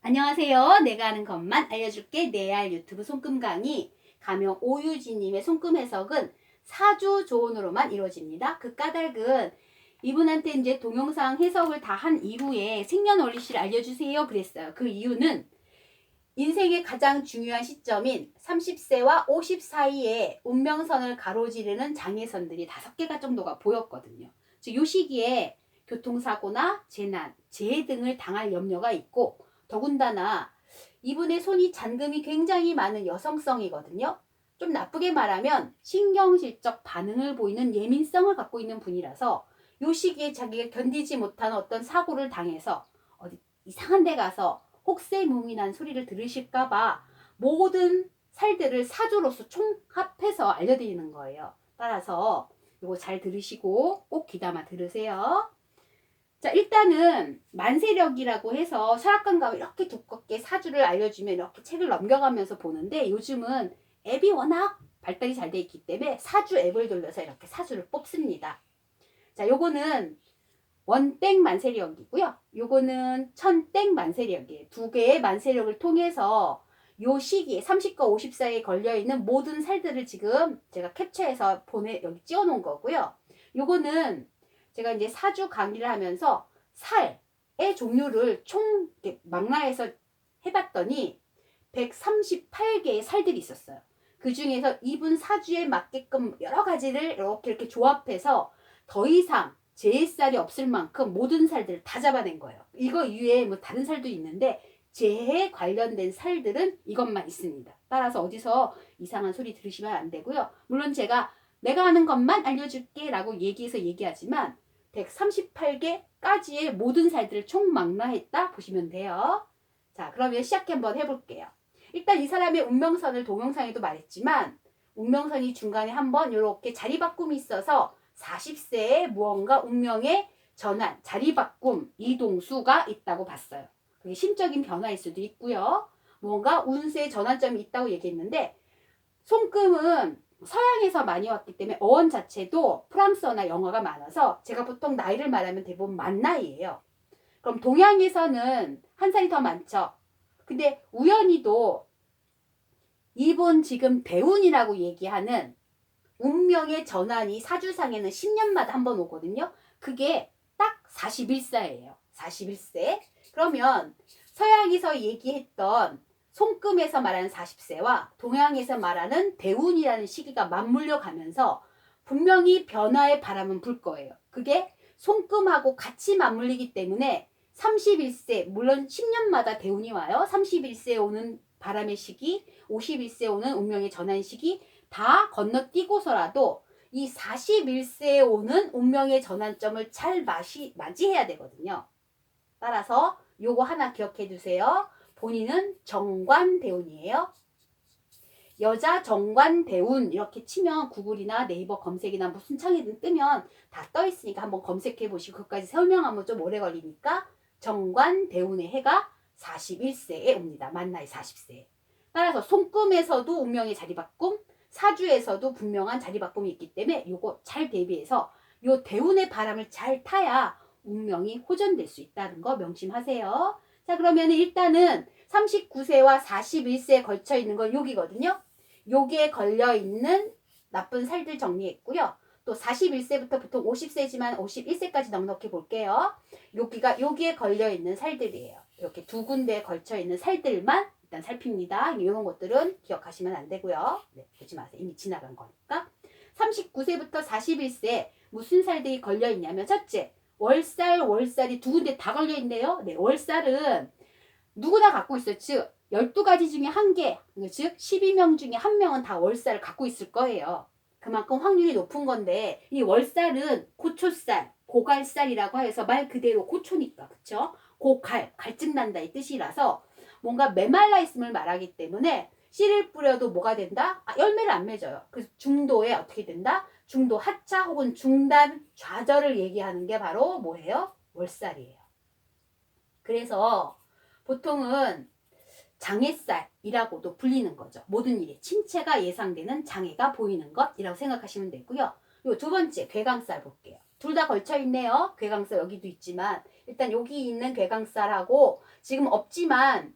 안녕하세요. 내가 아는 것만 알려줄게. 내알 유튜브 손금 강의 가명 오유진님의 손금 해석은 사주 조언으로만 이루어집니다. 그 까닭은 이분한테 이제 동영상 해석을 다 한 이후에 생년월일씨를 알려주세요 그랬어요. 그 이유는 인생의 가장 중요한 시점인 30세와 50 사이에 운명선을 가로지르는 장애선들이 5개가 정도가 보였거든요. 즉, 이 시기에 교통사고나 재난, 재해 등을 당할 염려가 있고, 더군다나 이분의 손이 잔금이 굉장히 많은 여성성이거든요. 좀 나쁘게 말하면 신경질적 반응을 보이는 예민성을 갖고 있는 분이라서 이 시기에 자기가 견디지 못하는 어떤 사고를 당해서 어디 이상한 데 가서 혹세무민한 소리를 들으실까봐 모든 살들을 사주로서 총합해서 알려드리는 거예요. 따라서 이거 잘 들으시고 꼭 귀담아 들으세요. 자, 일단은 만세력이라고 해서 철학관 가면 이렇게 두껍게 사주를 알려주면 이렇게 책을 넘겨가면서 보는데, 요즘은 앱이 워낙 발달이 잘 돼 있기 때문에 사주 앱을 돌려서 이렇게 사주를 뽑습니다. 자, 요거는 원땡 만세력이고요. 요거는 천땡 만세력이에요. 두 개의 만세력을 통해서 요 시기에 30과 50 사이에 걸려있는 모든 살들을 지금 제가 캡처해서 여기 찍어 놓은 거고요. 요거는 제가 이제 사주 강의를 하면서 살의 종류를 총 망라해서 해봤더니 138개의 살들이 있었어요. 그 중에서 이분 사주에 맞게끔 여러 가지를 이렇게 조합해서 더 이상 재해살이 없을 만큼 모든 살들을 다 잡아낸 거예요. 이거 이외에 뭐 다른 살도 있는데 재해 관련된 살들은 이것만 있습니다. 따라서 어디서 이상한 소리 들으시면 안 되고요. 물론 제가 내가 아는 것만 알려줄게 라고 얘기하지만 138개까지의 모든 살들을 총망라했다 보시면 돼요. 자, 그러면 시작 한번 해볼게요. 일단 이 사람의 운명선을 동영상에도 말했지만 운명선이 중간에 한번 이렇게 자리바꿈이 있어서 40세에 무언가 운명의 전환, 자리바꿈, 이동수가 있다고 봤어요. 그게 심적인 변화일 수도 있고요. 무언가 운세의 전환점이 있다고 얘기했는데, 손금은 서양에서 많이 왔기 때문에 어원 자체도 프랑스어나 영어가 많아서 제가 보통 나이를 말하면 대부분 만 나이예요. 그럼 동양에서는 한 살이 더 많죠. 근데 우연히도 이분 지금 대운이라고 얘기하는 운명의 전환이 사주상에는 10년마다 한 번 오거든요. 그게 딱 41세예요. 41세. 그러면 서양에서 얘기했던 손금에서 말하는 40세와 동양에서 말하는 대운이라는 시기가 맞물려 가면서 분명히 변화의 바람은 불 거예요. 그게 손금하고 같이 맞물리기 때문에 31세, 물론 10년마다 대운이 와요. 31세에 오는 바람의 시기, 51세에 오는 운명의 전환 시기 다 건너뛰고서라도 이 41세에 오는 운명의 전환점을 잘 맞이해야 되거든요. 따라서 요거 하나 기억해 두세요. 본인은 정관대운이에요. 여자 정관대운 이렇게 치면 구글이나 네이버 검색이나 무슨 창이든 뜨면 다 떠 있으니까 한번 검색해 보시고 그것까지 설명하면 좀 오래 걸리니까 정관대운의 해가 41세에 옵니다. 만 나이 40세. 따라서 손금에서도 운명의 자리바꿈, 사주에서도 분명한 자리바꿈이 있기 때문에 요거 잘 대비해서 요 대운의 바람을 잘 타야 운명이 호전될 수 있다는 거 명심하세요. 자, 그러면 일단은 39세와 41세에 걸쳐 있는 건 여기거든요. 여기에 걸려 있는 나쁜 살들 정리했고요. 또 41세부터 보통 50세지만 51세까지 넉넉히 볼게요. 여기에 걸려 있는 살들이에요. 이렇게 두 군데에 걸쳐 있는 살들만 일단 살핍니다. 이런 것들은 기억하시면 안 되고요. 네, 보지 마세요. 이미 지나간 거니까. 39세부터 41세 무슨 살들이 걸려 있냐면, 첫째, 월살이 두 군데 다 걸려 있네요. 네, 월살은 누구나 갖고 있어요. 즉 12가지 중에 한 개, 즉 12명 중에 한 명은 다 월살을 갖고 있을 거예요. 그만큼 확률이 높은 건데, 이 월살은 고초살, 고갈살이라고 해서 말 그대로 고초니까, 그쵸? 갈증 난다 이 뜻이라서 뭔가 메말라 있음을 말하기 때문에 씨를 뿌려도 뭐가 된다? 열매를 안 맺어요. 그래서 중도에 어떻게 된다? 중도 하차 혹은 중단, 좌절을 얘기하는 게 바로 뭐예요? 월살이에요. 그래서 보통은 장애살이라고도 불리는 거죠. 모든 일에 침체가 예상되는 장애가 보이는 것이라고 생각하시면 되고요. 요 두 번째, 괴강살 볼게요. 둘 다 걸쳐 있네요. 괴강살 여기도 있지만 일단 여기 있는 괴강살하고 지금 없지만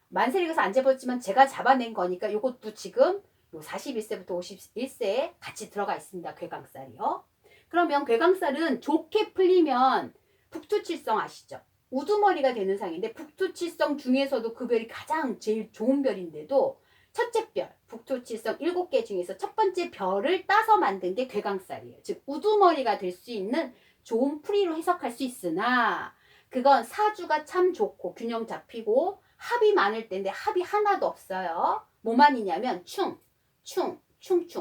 만세력에서 안 잡았지만 제가 잡아낸 거니까 요것도 지금 요 41세부터 51세에 같이 들어가 있습니다. 괴강살이요. 그러면 괴강살은 좋게 풀리면 북두칠성 아시죠? 우두머리가 되는 상인데 북두칠성 중에서도 그 별이 가장 제일 좋은 별인데도 첫째 별, 북두칠성 7개 중에서 첫 번째 별을 따서 만든 게 괴강살이에요. 즉 우두머리가 될 수 있는 좋은 풀이로 해석할 수 있으나 그건 사주가 참 좋고 균형 잡히고 합이 많을 때인데 합이 하나도 없어요. 뭐만 있냐면 충,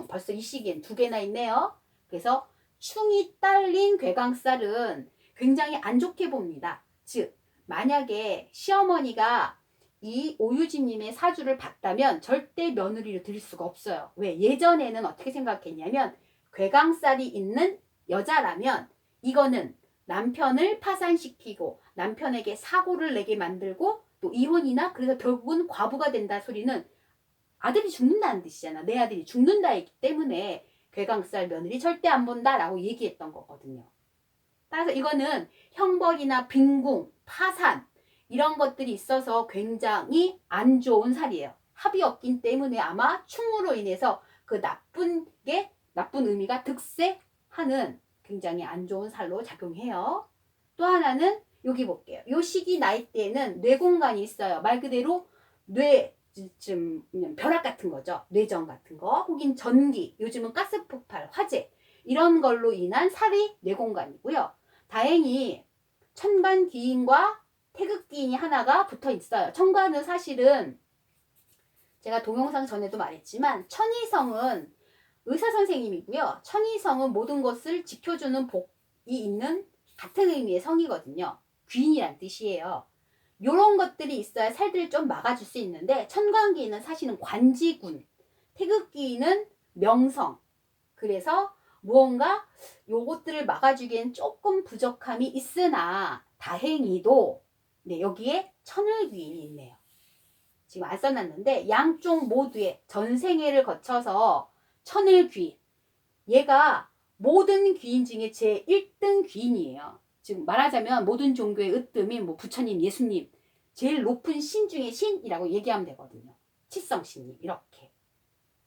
벌써 이 시기엔 두 개나 있네요. 그래서 충이 딸린 괴강살은 굉장히 안 좋게 봅니다. 즉 만약에 시어머니가 이 오유진님의 사주를 봤다면 절대 며느리를 드릴 수가 없어요. 왜? 예전에는 어떻게 생각했냐면 괴강살이 있는 여자라면 이거는 남편을 파산시키고 남편에게 사고를 내게 만들고 또 이혼이나 그래서 결국은 과부가 된다 소리는 아들이 죽는다는 뜻이잖아. 내 아들이 죽는다 했기 때문에 괴강살 며느리 절대 안 본다라고 얘기했던 거거든요. 따라서 이거는 형벌이나 빈궁, 파산 이런 것들이 있어서 굉장히 안 좋은 살이에요. 합이 없기 때문에 아마 충으로 인해서 그 나쁜 의미가 득세하는 굉장히 안 좋은 살로 작용해요. 또 하나는 여기 볼게요. 요 시기 나이대에는 뇌공간이 있어요. 말 그대로 뇌좀 벼락 같은 거죠. 뇌정 같은 거 혹은 전기, 요즘은 가스 폭발, 화재 이런 걸로 인한 살이 뇌공간이고요. 다행히 천간 기인과 태극 기인이 하나가 붙어 있어요. 천간은 사실은 제가 동영상 전에도 말했지만 천이성은 의사 선생님이고요. 천이성은 모든 것을 지켜주는 복이 있는 같은 의미의 성이거든요. 귀인이란 뜻이에요. 요런 것들이 있어야 살들을 좀 막아줄 수 있는데 천간기인은 사실은 관지군, 태극기인은 명성. 그래서 무언가 요것들을 막아주기엔 조금 부족함이 있으나 다행히도 네, 여기에 천을귀인이 있네요. 지금 안 써놨는데 양쪽 모두에 전생애를 거쳐서 천을귀인 얘가 모든 귀인 중에 제 1등 귀인이에요. 지금 말하자면 모든 종교의 으뜸인 뭐 부처님, 예수님 제일 높은 신 중에 신이라고 얘기하면 되거든요. 칠성신님 이렇게.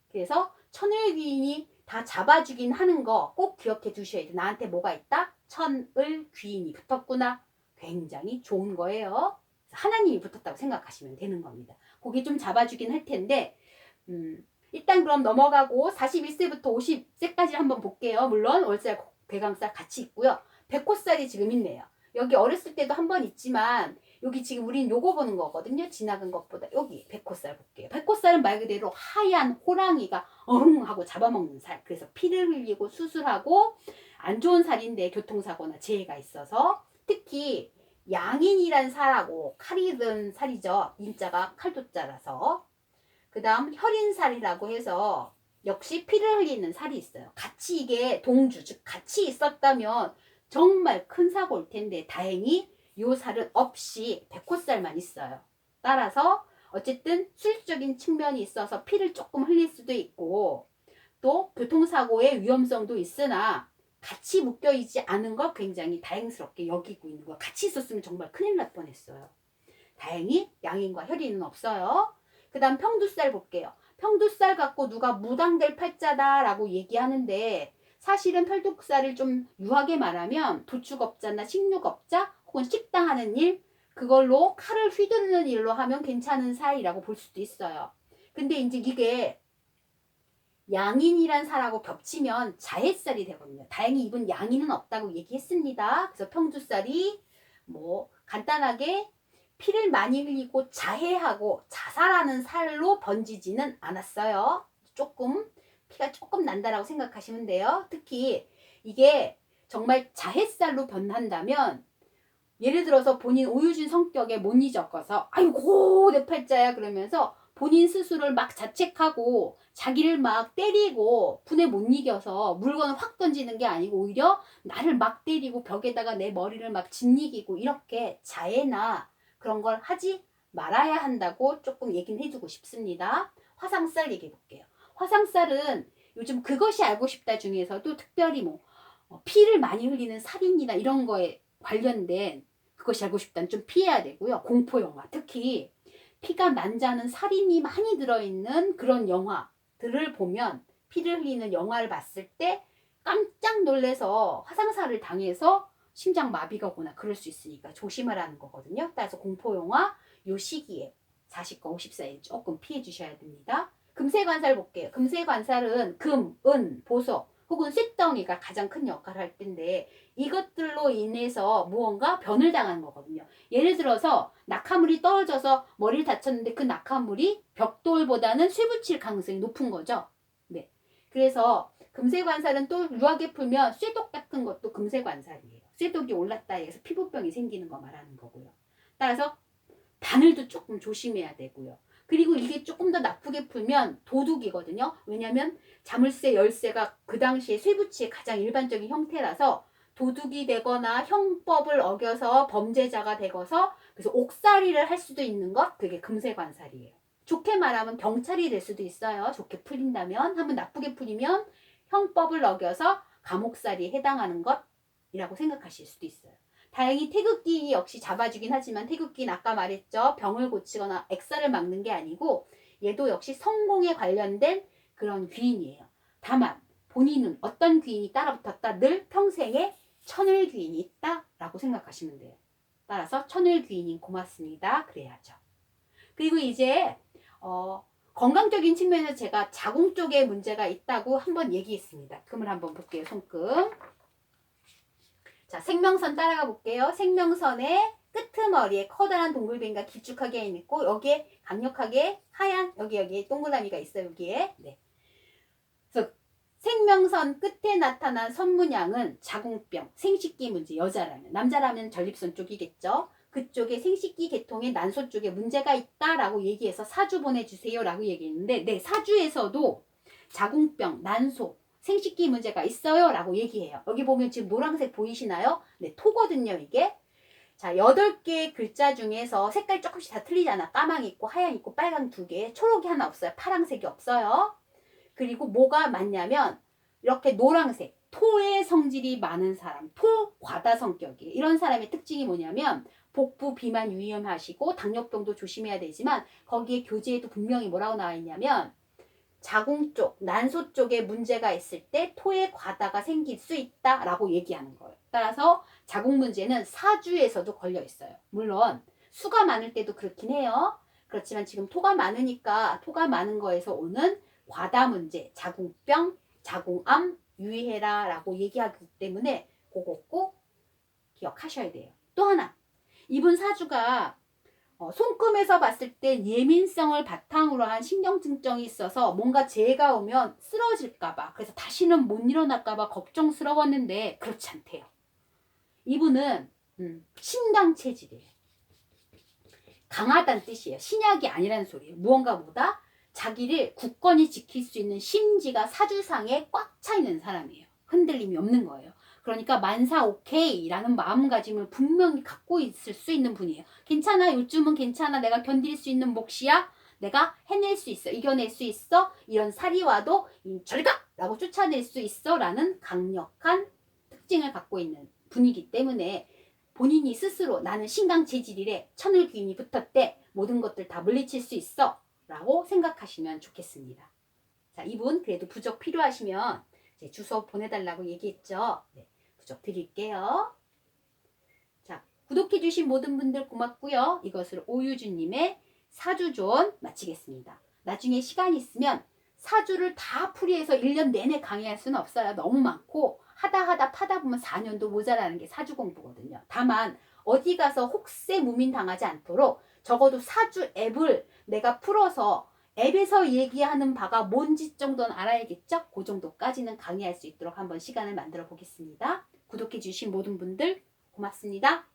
그래서 천을귀인이 다 잡아주긴 하는 거 꼭 기억해 두셔야 돼. 나한테 뭐가 있다? 천을귀인이 붙었구나. 굉장히 좋은 거예요. 하나님이 붙었다고 생각하시면 되는 겁니다. 거기 좀 잡아주긴 할 텐데 일단 그럼 넘어가고 41세부터 50세까지 한번 볼게요. 물론 월살, 괴강살 같이 있고요. 백호살이 지금 있네요. 여기 어렸을 때도 한번 있지만 여기 지금 우린 요거 보는 거거든요. 지나간 것보다 여기 백호살 볼게요. 백호살은 말 그대로 하얀 호랑이가 어흥 하고 잡아먹는 살. 그래서 피를 흘리고 수술하고 안 좋은 살인데 교통사고나 재해가 있어서 특히 양인이란 살하고 칼이 든 살이죠. 인자가 칼도자라서. 그 다음 혈인살이라고 해서 역시 피를 흘리는 살이 있어요. 같이 이게 동주, 즉 같이 있었다면 정말 큰 사고 올 텐데 다행히 요 살은 없이 백호살만 있어요. 따라서 어쨌든 술적인 측면이 있어서 피를 조금 흘릴 수도 있고 또 교통사고의 위험성도 있으나 같이 묶여있지 않은 거 굉장히 다행스럽게 여기고 있는 거. 같이 있었으면 정말 큰일 날 뻔했어요. 다행히 양인과 혈인은 없어요. 그 다음 평두살 볼게요. 평두살 갖고 누가 무당될 팔자다라고 얘기하는데 사실은 평두살을 좀 유하게 말하면 도축업자나 식육업자 혹은 식당 하는 일 그걸로 칼을 휘두르는 일로 하면 괜찮은 사이라고 볼 수도 있어요. 근데 이제 이게 양인이란 살하고 겹치면 자해살이 되거든요. 다행히 이분 양인은 없다고 얘기했습니다. 그래서 평두살이 뭐 간단하게 피를 많이 흘리고 자해하고 자살하는 살로 번지지는 않았어요. 피가 조금 난다라고 생각하시면 돼요. 특히 이게 정말 자해살로 변한다면 예를 들어서 본인 오유진 성격에 못 잊어서 아이고 내 팔자야 그러면서 본인 스스로를 막 자책하고 자기를 막 때리고 분에 못 이겨서 물건을 확 던지는 게 아니고 오히려 나를 막 때리고 벽에다가 내 머리를 막 짓이기고 이렇게 자해나 그런 걸 하지 말아야 한다고 조금 얘기는 해주고 싶습니다. 화상살 얘기해 볼게요. 화상살은 요즘 그것이 알고 싶다 중에서도 특별히 뭐 피를 많이 흘리는 살인이나 이런 거에 관련된 그것이 알고 싶다는 좀 피해야 되고요. 공포 영화, 특히 피가 난자는 살인이 많이 들어있는 그런 영화들을 보면, 피를 흘리는 영화를 봤을 때 깜짝 놀래서 화상사를 당해서 심장 마비가 오거나 그럴 수 있으니까 조심하라는 거거든요. 따라서 공포 영화 요 시기에 40과 50 사이에 조금 피해 주셔야 됩니다. 금세관살 볼게요. 금세관살은 금, 은, 보석 혹은 쇳덩이가 가장 큰 역할을 할 텐데, 이것들로 인해서 무언가 변을 당하는 거거든요. 예를 들어서 낙하물이 떨어져서 머리를 다쳤는데 그 낙하물이 벽돌보다는 쇠붙일 가능성이 높은 거죠. 네. 그래서 금세관살은 또 유하게 풀면 쇠독 같은 것도 금세관살이에요. 쇠독이 올랐다 해서 피부병이 생기는 거 말하는 거고요. 따라서 바늘도 조금 조심해야 되고요. 그리고 이게 조금 더 나쁘게 풀면 도둑이거든요. 왜냐하면 자물쇠, 열쇠가 그 당시에 쇠붙이의 가장 일반적인 형태라서 도둑이 되거나 형법을 어겨서 범죄자가 되거서 그래서 옥살이를 할 수도 있는 것, 그게 금세관살이에요. 좋게 말하면 경찰이 될 수도 있어요. 좋게 풀린다면. 한번 나쁘게 풀리면 형법을 어겨서 감옥살이에 해당하는 것이라고 생각하실 수도 있어요. 다행히 태극기 역시 잡아주긴 하지만 태극기는 아까 말했죠. 병을 고치거나 액사를 막는 게 아니고 얘도 역시 성공에 관련된 그런 귀인이에요. 다만 본인은 어떤 귀인이 따라붙었다, 늘 평생에 천을 귀인이 있다라고 생각하시면 돼요. 따라서 천을 귀인인 고맙습니다. 그래야죠. 그리고 이제 건강적인 측면에서 제가 자궁 쪽에 문제가 있다고 한번 얘기했습니다. 금을 한번 볼게요. 손금. 자, 생명선 따라가 볼게요. 생명선의 끄트머리에 커다란 동글뱅이가 길쭉하게 있고 여기에 강력하게 하얀 여기 동그라미가 있어요. 여기에. 네. 그래서 생명선 끝에 나타난 선문양은 자궁병, 생식기 문제, 여자라면, 남자라면 전립선 쪽이겠죠. 그쪽에 생식기 계통의 난소 쪽에 문제가 있다라고 얘기해서 사주 보내주세요라고 얘기했는데, 네, 사주에서도 자궁병, 난소, 생식기 문제가 있어요 라고 얘기해요. 여기 보면 지금 노란색 보이시나요? 네, 토거든요 이게. 자, 8개의 글자 중에서 색깔 조금씩 다 틀리잖아. 까망 있고 하얀 있고 빨강 2개, 초록이 하나 없어요. 파랑색이 없어요. 그리고 뭐가 많냐면 이렇게 노란색, 토의 성질이 많은 사람, 토 과다 성격이에요. 이런 사람의 특징이 뭐냐면 복부 비만 위험하시고 당뇨병도 조심해야 되지만 거기에 교재에도 분명히 뭐라고 나와 있냐면 자궁 쪽, 난소 쪽에 문제가 있을 때 토의 과다가 생길 수 있다라고 얘기하는 거예요. 따라서 자궁 문제는 사주에서도 걸려 있어요. 물론 수가 많을 때도 그렇긴 해요. 그렇지만 지금 토가 많으니까 토가 많은 거에서 오는 과다 문제, 자궁병, 자궁암 유의해라 라고 얘기하기 때문에 그거 꼭 기억하셔야 돼요. 또 하나, 이분 사주가 손금에서 봤을 때 예민성을 바탕으로 한 신경증정이 있어서 뭔가 재해가 오면 쓰러질까봐, 그래서 다시는 못 일어날까봐 걱정스러웠는데 그렇지 않대요. 이분은 신강 체질이에요. 강하다는 뜻이에요. 신약이 아니라는 소리예요. 무언가보다 자기를 굳건히 지킬 수 있는 심지가 사주상에 꽉 차 있는 사람이에요. 흔들림이 없는 거예요. 그러니까 만사 오케이 라는 마음가짐을 분명히 갖고 있을 수 있는 분이에요. 괜찮아, 요즘은 괜찮아, 내가 견딜 수 있는 몫이야, 내가 해낼 수 있어, 이겨낼 수 있어, 이런 살이 와도 저리 가! 라고 쫓아낼 수 있어 라는 강력한 특징을 갖고 있는 분이기 때문에 본인이 스스로 나는 신강 체질이래, 천을 귀인이 붙었대, 모든 것들 다 물리칠 수 있어 라고 생각하시면 좋겠습니다. 자, 이분 그래도 부적 필요하시면 주소 보내달라고 얘기했죠. 네, 부적 드릴게요. 자, 구독해주신 모든 분들 고맙고요. 이것을 오유주님의 사주존 마치겠습니다. 나중에 시간 있으면 사주를 다 풀이해서 1년 내내 강의할 수는 없어요. 너무 많고 하다 파다 보면 4년도 모자라는 게 사주 공부거든요. 다만 어디 가서 혹세 무민 당하지 않도록 적어도 사주 앱을 내가 풀어서 앱에서 얘기하는 바가 뭔지 정도는 알아야겠죠? 그 정도까지는 강의할 수 있도록 한번 시간을 만들어 보겠습니다. 구독해 주신 모든 분들 고맙습니다.